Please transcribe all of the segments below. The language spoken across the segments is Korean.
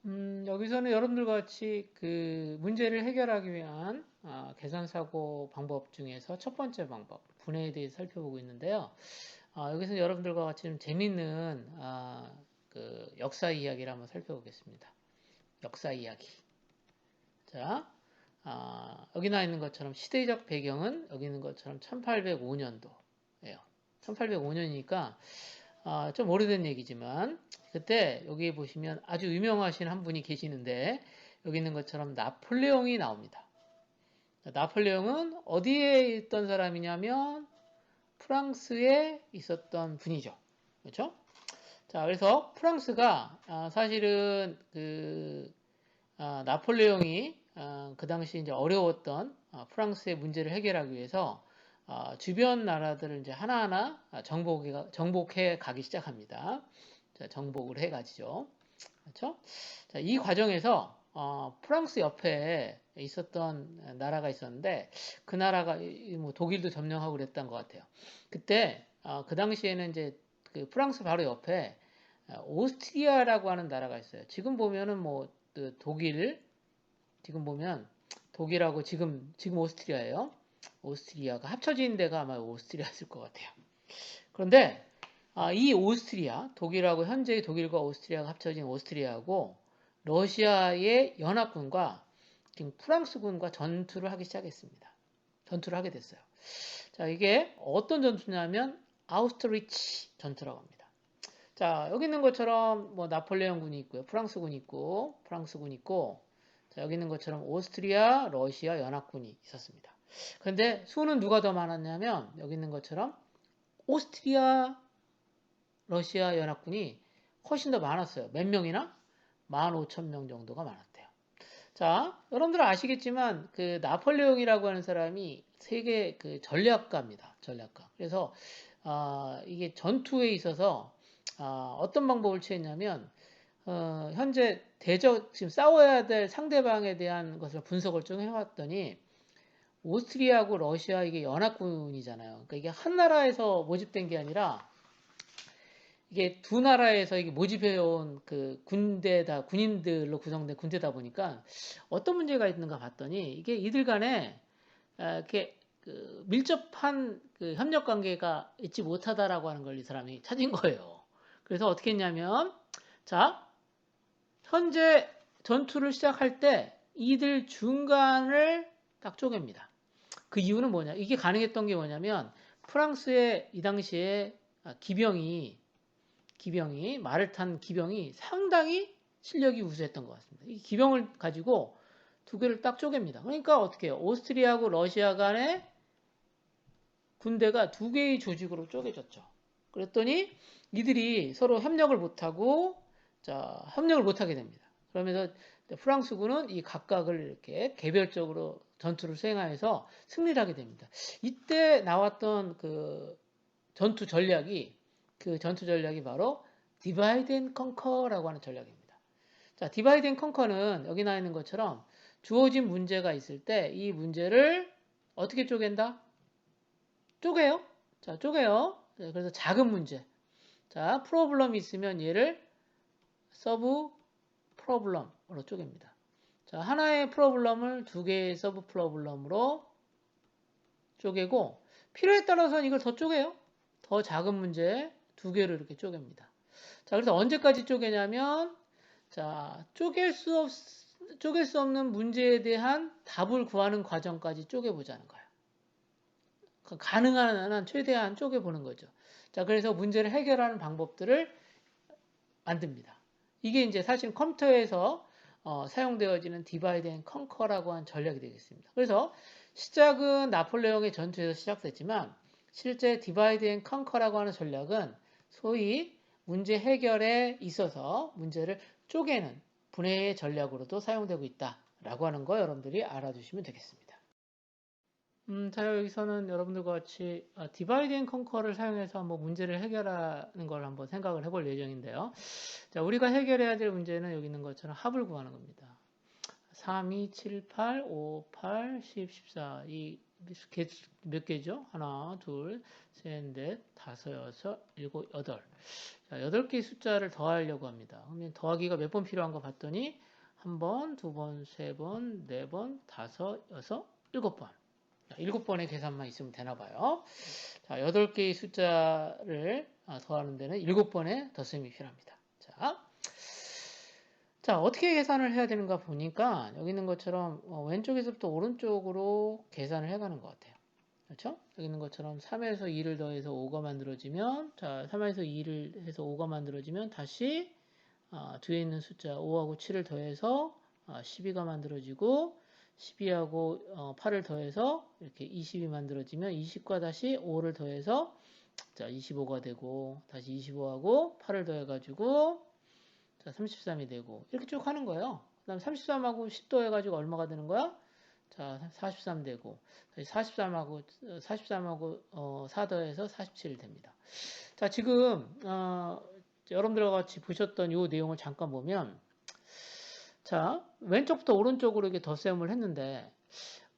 여기서는 여러분들과 같이 그 문제를 해결하기 위한 계산사고 방법 중에서 첫 번째 방법, 분해에 대해서 살펴보고 있는데요. 여기서 여러분들과 같이 좀 재밌는 그 역사 이야기를 한번 살펴보겠습니다. 역사 이야기. 자, 여기 나와 있는 것처럼 시대적 배경은 여기 있는 것처럼 1805년도예요. 1805년이니까 좀 오래된 얘기지만 그때 여기 보시면 아주 유명하신 한 분이 계시는데 여기 있는 것처럼 나폴레옹이 나옵니다. 나폴레옹은 어디에 있던 사람이냐면 프랑스에 있었던 분이죠. 그렇죠? 자, 그래서 프랑스가 사실은 그 나폴레옹이 그 당시 이제 어려웠던 프랑스의 문제를 해결하기 위해서 주변 나라들을 이제 하나하나 정복해 가기 시작합니다. 자, 정복을 해 가지죠. 그렇죠? 자, 이 과정에서 프랑스 옆에 있었던 나라가 있었는데 그 나라가 뭐 독일도 점령하고 그랬던 것 같아요. 그때 그 당시에는 이제 그 프랑스 바로 옆에 오스트리아라고 하는 나라가 있어요. 지금 보면은 뭐그 독일 지금 보면 독일하고 지금 오스트리아예요. 오스트리아가 합쳐진 데가 아마 오스트리아였을 것 같아요. 그런데 이 오스트리아, 독일하고 현재의 독일과 오스트리아가 합쳐진 오스트리아하고 러시아의 연합군과 지금 프랑스군과 전투를 하기 시작했습니다. 전투를 하게 됐어요. 자, 이게 어떤 전투냐면 아우스트리치 전투라고 합니다. 자, 여기 있는 것처럼 뭐 나폴레옹군이 있고요. 프랑스군 있고 자, 여기 있는 것처럼 오스트리아, 러시아 연합군이 있었습니다. 그런데 수는 누가 더 많았냐면 여기 있는 것처럼 오스트리아, 러시아 연합군이 훨씬 더 많았어요. 몇 명이나? 15,000명 정도가 많았대요. 자, 여러분들 아시겠지만 그 나폴레옹이라고 하는 사람이 세계 그 전략가입니다. 전략가. 그래서 이게 전투에 있어서 어떤 방법을 취했냐면 현재 지금 싸워야 될 상대방에 대한 것을 분석을 좀 해왔더니 오스트리아하고 러시아 이게 연합군이잖아요. 그러니까 이게 한 나라에서 모집된 게 아니라 이게 두 나라에서 이게 모집해온 그 군인들로 구성된 군대다 보니까 어떤 문제가 있는가 봤더니 이게 이들 간에 이렇게 그 밀접한 그 협력 관계가 있지 못하다라고 하는 걸 이 사람이 찾은 거예요. 그래서 어떻게 했냐면 자, 현재 전투를 시작할 때 이들 중간을 딱 쪼갭니다. 그 이유는 뭐냐? 이게 가능했던 게 뭐냐면 프랑스의 이 당시에 기병이 말을 탄 기병이 상당히 실력이 우수했던 것 같습니다. 이 기병을 가지고 두 개를 딱 쪼갭니다. 그러니까 어떻게 해요? 오스트리아하고 러시아 간의 군대가 두 개의 조직으로 쪼개졌죠. 그랬더니 이들이 서로 협력을 못하고 자, 협력을 못하게 됩니다. 그러면서 프랑스군은 이 각각을 이렇게 개별적으로 전투를 수행하여서 승리를 하게 됩니다. 이때 나왔던 그 전투 전략이 바로 디바이드 앤 컨커라고 하는 전략입니다. 자, 디바이드 앤 컨커는 여기 나와 있는 것처럼 주어진 문제가 있을 때 이 문제를 어떻게 쪼갠다? 쪼개요. 자, 쪼개요. 네, 그래서 작은 문제. 자, 프로블럼이 있으면 얘를 서브 프로블럼으로 쪼갭니다. 자, 하나의 프로블럼을 두 개의 서브 프로블럼으로 쪼개고 필요에 따라서는 이걸 더 쪼개요. 더 작은 문제 두 개를 이렇게 쪼갭니다. 자, 그래서 언제까지 쪼개냐면 자, 쪼갤 수 없는 문제에 대한 답을 구하는 과정까지 쪼개보자는 거예요. 가능한 한 최대한 쪼개보는 거죠. 자, 그래서 문제를 해결하는 방법들을 만듭니다. 이게 이제 사실 컴퓨터에서 사용되어지는 디바이드 앤 컨커라고 하는 전략이 되겠습니다. 그래서 시작은 나폴레옹의 전투에서 시작됐지만 실제 디바이드 앤 컨커라고 하는 전략은 소위 문제 해결에 있어서 문제를 쪼개는 분해의 전략으로도 사용되고 있다라고 하는 거 여러분들이 알아두시면 되겠습니다. 자, 여기서는 여러분들과 같이 디바이드 앤 컨커를 사용해서 한번 문제를 해결하는 걸 한번 생각을 해볼 예정인데요. 자, 우리가 해결해야 될 문제는 여기 있는 것처럼 합을 구하는 겁니다. 3, 2, 7, 8, 5, 8, 10, 14. 이 몇 개죠? 하나, 둘, 셋, 넷, 다섯, 여섯, 일곱, 여덟. 자, 8개의 숫자를 더하려고 합니다. 그러면 더하기가 몇 번 필요한가 봤더니 한 번, 두 번, 세 번, 네 번, 다섯, 여섯, 7번. 7번의 계산만 있으면 되나 봐요. 자, 8개의 숫자를 더하는 데는 7번의 덧셈이 필요합니다. 자, 어떻게 계산을 해야 되는가 보니까 여기 있는 것처럼 왼쪽에서부터 오른쪽으로 계산을 해가는 것 같아요. 그렇죠? 여기 있는 것처럼 3에서 2를 더해서 5가 만들어지면, 자, 3에서 2를 해서 5가 만들어지면 다시 뒤에 있는 숫자 5하고 7을 더해서 12가 만들어지고, 12하고 8을 더해서 이렇게 20이 만들어지면 20과 다시 5를 더해서 자, 25가 되고, 다시 25하고 8을 더해가지고 자, 33이 되고 이렇게 쭉 하는 거예요. 그 다음 33하고 10 더해가지고 얼마가 되는 거야? 자, 43 되고 43하고 4 더해서 47 됩니다. 자, 지금 여러분들과 같이 보셨던 이 내용을 잠깐 보면, 자, 왼쪽부터 오른쪽으로 이렇게 덧셈을 했는데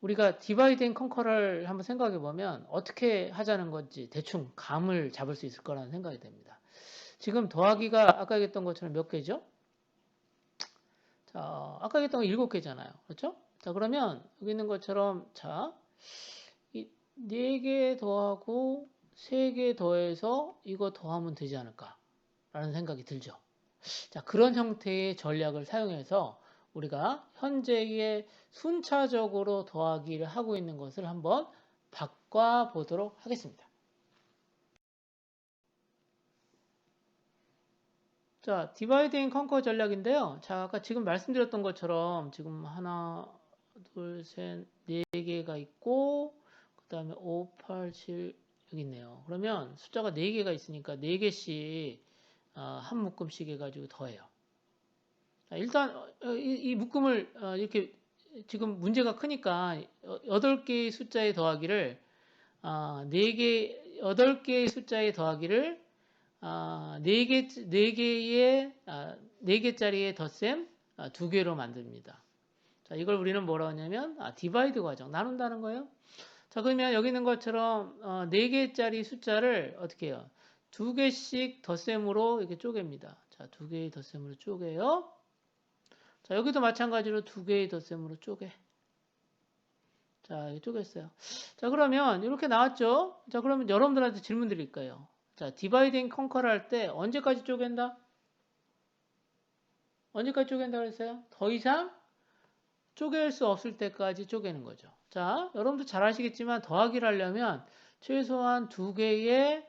우리가 디바이드 앤 컨커를 한번 생각해 보면 어떻게 하자는 건지 대충 감을 잡을 수 있을 거라는 생각이 됩니다. 지금 더하기가 아까 얘기했던 것처럼 몇 개죠? 자, 아까 얘기했던 거 7개잖아요. 그렇죠? 자, 그러면 여기 있는 것처럼 자, 이 4개 더하고 3개 더해서 이거 더하면 되지 않을까? 라는 생각이 들죠. 자, 그런 형태의 전략을 사용해서 우리가 현재의 순차적으로 더하기를 하고 있는 것을 한번 바꿔보도록 하겠습니다. 자, 디바이드 앤 컨커 전략인데요. 자, 아까 지금 말씀드렸던 것처럼 지금 하나, 둘, 셋, 4개가 있고 그 다음에 5, 8, 7 여기 있네요. 그러면 숫자가 4개가 있으니까 4개씩 한 묶음씩 해가지고 더해요. 일단 이 묶음을 이렇게 지금 문제가 크니까 8개의 숫자의 더하기를 4개, 8개의 숫자의 더하기를 4개짜리의 덧셈 2개로 만듭니다. 자, 이걸 우리는 뭐라고 하냐면 디바이드 과정, 나눈다는 거예요. 자, 그러면 여기 있는 것처럼 4개짜리 숫자를 어떻게 해요? 2개씩 덧셈으로 이렇게 쪼갭니다. 자, 2개의 덧셈으로 쪼개요. 자, 여기도 마찬가지로 2개의 덧셈으로 쪼개. 자, 이렇게 쪼갰어요. 자, 그러면 이렇게 나왔죠? 자, 그러면 여러분들한테 질문 드릴 거예요. 자, 디바이드 앤 컨커를 할 때 언제까지 쪼갠다? 언제까지 쪼갠다 그랬어요? 더 이상 쪼갤 수 없을 때까지 쪼개는 거죠. 자, 여러분도 잘 아시겠지만 더하기를 하려면 최소한 2개의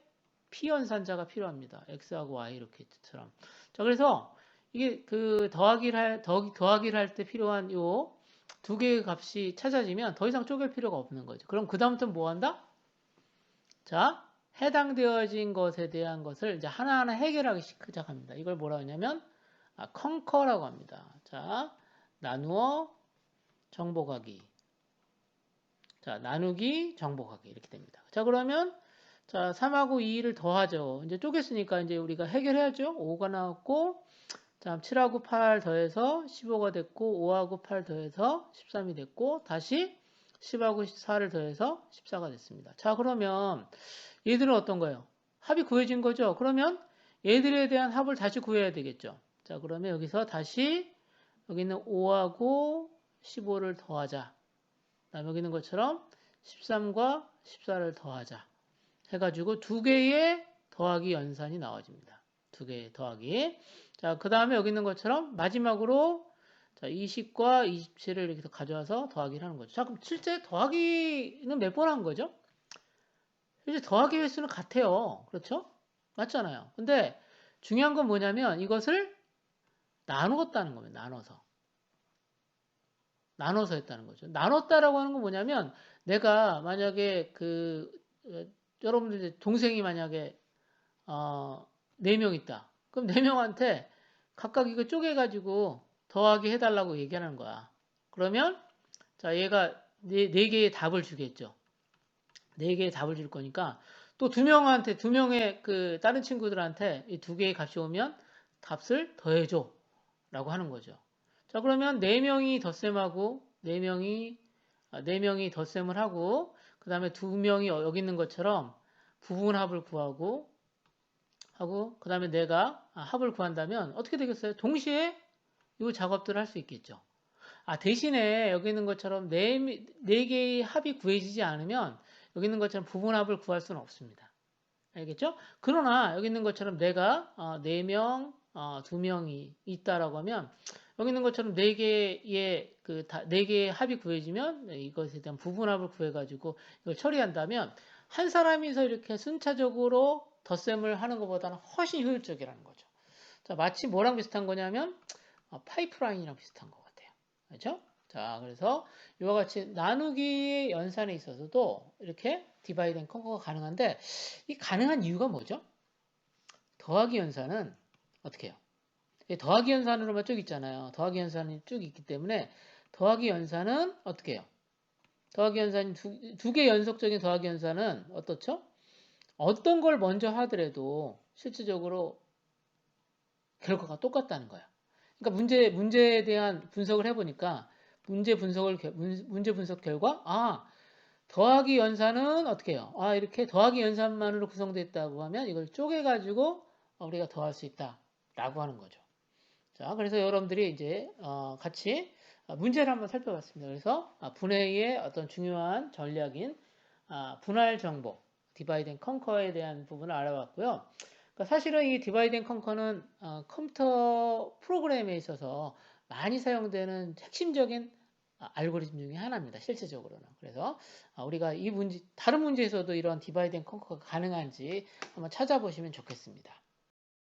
피연산자가 필요합니다. x하고 y 이렇게처럼. 자, 그래서 이게 그 더하기를 할 때 필요한 요 2개의 값이 찾아지면 더 이상 쪼갤 필요가 없는 거죠. 그럼 그다음부터는 뭐 한다? 자, 해당되어진 것에 대한 것을 이제 하나하나 해결하기 시작합니다. 이걸 뭐라 하냐면 컨커라고 합니다. 자, 나누어 정복하기. 자, 나누기 정복하기 이렇게 됩니다. 자, 그러면 자, 3하고 2를 더하죠. 이제 쪼갰으니까 이제 우리가 해결해야죠. 5가 나왔고, 자, 7하고 8 더해서 15가 됐고, 5하고 8 더해서 13이 됐고, 다시 10하고 4를 더해서 14가 됐습니다. 자, 그러면 얘들은 어떤 거예요? 합이 구해진 거죠. 그러면 얘들에 대한 합을 다시 구해야 되겠죠. 자, 그러면 여기서 다시 여기 있는 5하고 15를 더하자. 그다음에 여기 있는 것처럼 13과 14를 더하자. 해가지고 2개의 더하기 연산이 나와집니다. 2개의 더하기. 자, 그 다음에 여기 있는 것처럼 마지막으로 자, 20과 27을 이렇게 가져와서 더하기를 하는 거죠. 자, 그럼 실제 더하기는 몇 번 한 거죠? 실제 더하기 횟수는 같아요. 그렇죠? 맞잖아요. 근데 중요한 건 뭐냐면 이것을 나누었다는 겁니다. 나눠서 했다는 거죠. 나눴다라고 하는 건 뭐냐면 내가 만약에 여러분들 동생이 만약에 4명 있다. 그럼 4명한테 각각 이거 쪼개가지고 더하기 해달라고 얘기하는 거야. 그러면 자 얘가 4개의 답을 주겠죠. 4개의 답을 줄 거니까 또 2명한테 2명의 그 다른 친구들한테 이 2개의 값이 오면 값을 더해줘 라고 하는 거죠. 자, 그러면 4명이 덧셈하고 4명이 덧셈을 하고 그 다음에 두 명이 여기 있는 것처럼 부분합을 구하고 하고 그 다음에 내가 합을 구한다면 어떻게 되겠어요? 동시에 이 작업들을 할 수 있겠죠. 대신에 여기 있는 것처럼 네 개의 합이 구해지지 않으면 여기 있는 것처럼 부분합을 구할 수는 없습니다. 알겠죠? 그러나 여기 있는 것처럼 내가 4명, 2명이 있다라고 하면 여기 있는 것처럼 네 개의 합이 구해지면 이것에 대한 부분합을 구해가지고 이걸 처리한다면 한 사람이서 이렇게 순차적으로 덧셈을 하는 것보다는 훨씬 효율적이라는 거죠. 자, 마치 뭐랑 비슷한 거냐면 파이프라인이랑 비슷한 것 같아요. 그렇죠? 자, 그래서 이와 같이 나누기의 연산에 있어서도 이렇게 디바이드 앤 컨커가 가능한데 이 가능한 이유가 뭐죠? 더하기 연산은 어떻게 해요? 더하기 연산으로만 쭉 있잖아요. 더하기 연산이 쭉 있기 때문에 더하기 연산은 어떻게 해요? 더하기 연산이 두 개 연속적인 더하기 연산은 어떻죠? 어떤 걸 먼저 하더라도 실질적으로 결과가 똑같다는 거예요. 그러니까 문제에 대한 분석을 해보니까 문제 분석 결과 더하기 연산은 어떻게 해요? 이렇게 더하기 연산만으로 구성됐다고 하면 이걸 쪼개가지고 우리가 더할 수 있다라고 하는 거죠. 자, 그래서 여러분들이 이제 같이 문제를 한번 살펴봤습니다. 그래서 분해의 어떤 중요한 전략인 분할 정보, 디바이드 앤 컨커에 대한 부분을 알아봤고요. 그러니까 사실은 이 디바이드 앤 컨커는 컴퓨터 프로그램에 있어서 많이 사용되는 핵심적인 알고리즘 중에 하나입니다. 실질적으로는. 그래서 우리가 이 문제, 다른 문제에서도 이런 디바이드 앤 컨커가 가능한지 한번 찾아보시면 좋겠습니다.